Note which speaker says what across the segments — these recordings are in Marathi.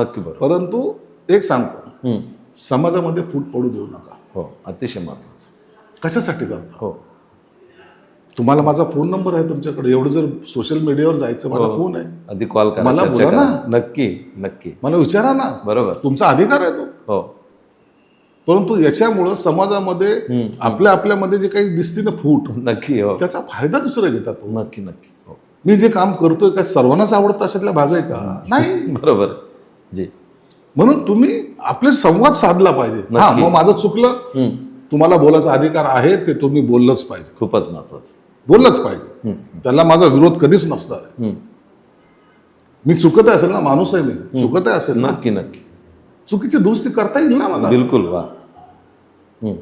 Speaker 1: नक्की बरोबर.
Speaker 2: परंतु एक सांगतो,
Speaker 1: हं.
Speaker 2: समाजामध्ये फूट पडू देऊ नका.
Speaker 1: हो, अतिशय महत्त्वाचं.
Speaker 2: कशासाठी करता?
Speaker 1: हो.
Speaker 2: तुम्हाला माझा फोन नंबर आहे तुमच्याकडे, एवढं जर सोशल मीडियावर जायचं, माझा फोन आहे,
Speaker 1: आधी कॉल करा,
Speaker 2: मला
Speaker 1: चर्चा
Speaker 2: बोला
Speaker 1: करा.
Speaker 2: ना.
Speaker 1: नक्की नक्की.
Speaker 2: मला विचारा ना.
Speaker 1: बरोबर.
Speaker 2: तुमचा अधिकार आहे तो.
Speaker 1: हो.
Speaker 2: परंतु याच्यामुळं समाजामध्ये आपल्यामध्ये जे काही दिसते ना फूट,
Speaker 1: नक्की. हो.
Speaker 2: त्याचा फायदा दुसरे घेतात.
Speaker 1: नक्की नक्की. हो.
Speaker 2: मी जे काम करतोय काय सर्वांनाच आवडतं अशातला भाग आहे का? नाही.
Speaker 1: बरोबर. जी.
Speaker 2: म्हणून तुम्ही आपले संवाद साधला पाहिजे. हा,
Speaker 1: नक्की.
Speaker 2: मग माझं चुकलं,
Speaker 1: हं.
Speaker 2: तुम्हाला बोलायचा अधिकार आहे, ते तुम्ही बोललंच पाहिजे.
Speaker 1: खूपच महत्त्वाचं.
Speaker 2: बोललंच पाहिजे.
Speaker 1: हं.
Speaker 2: त्याला माझा विरोध कधीच नसणार.
Speaker 1: हं.
Speaker 2: मी चुकत असेल ना, माणूस आहे मी, चुकत असेल ना,
Speaker 1: नक्की नक्की.
Speaker 2: चुकीची दुरुस्ती करता येईल ना मला.
Speaker 1: बिलकुल. वा. हं.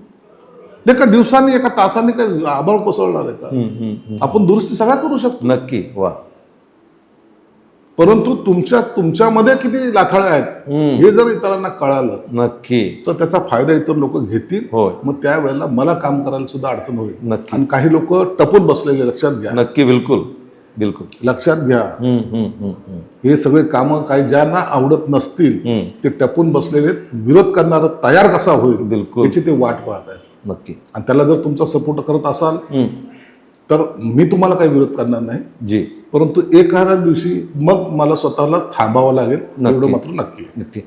Speaker 2: एका दिवसाने एका तासाने काय आबाळ कोसळणार आहे का?
Speaker 1: हं, हं, हं.
Speaker 2: आपण दुरुस्ती सगळ्या करू शकतो.
Speaker 1: नक्की. वा.
Speaker 2: परंतु तुमच्यामध्ये किती लाथाळे आहेत हे जर इतरांना कळालं
Speaker 1: नक्की.
Speaker 2: तर त्याचा फायदा इतर लोक घेतील.
Speaker 1: होय.
Speaker 2: मग त्यावेळेला मला काम करायला सुद्धा अडचण होईल.
Speaker 1: नक्की.
Speaker 2: आणि काही लोक टपून बसलेले, लक्षात घ्या.
Speaker 1: नक्की. बिलकुल बिलकुल.
Speaker 2: लक्षात घ्या,
Speaker 1: हं, हं, हं, हं.
Speaker 2: हे सगळे कामं काही ज्यांना आवडत नसतील
Speaker 1: हं.
Speaker 2: ते टपून बसलेले, विरोध करणारा तयार कसा होईल
Speaker 1: बिलकुल.
Speaker 2: याची ते वाट पाहत आहेत.
Speaker 1: नक्की.
Speaker 2: आणि त्याला जर तुमचा सपोर्ट करत असाल
Speaker 1: हं.
Speaker 2: तर मी तुम्हाला काही विरोध करणार नाही.
Speaker 1: जी.
Speaker 2: परंतु एखाद्या दिवशी मग मला स्वतःलाच थांबावं लागेल, एवढं मात्र नक्की.
Speaker 1: नक्की.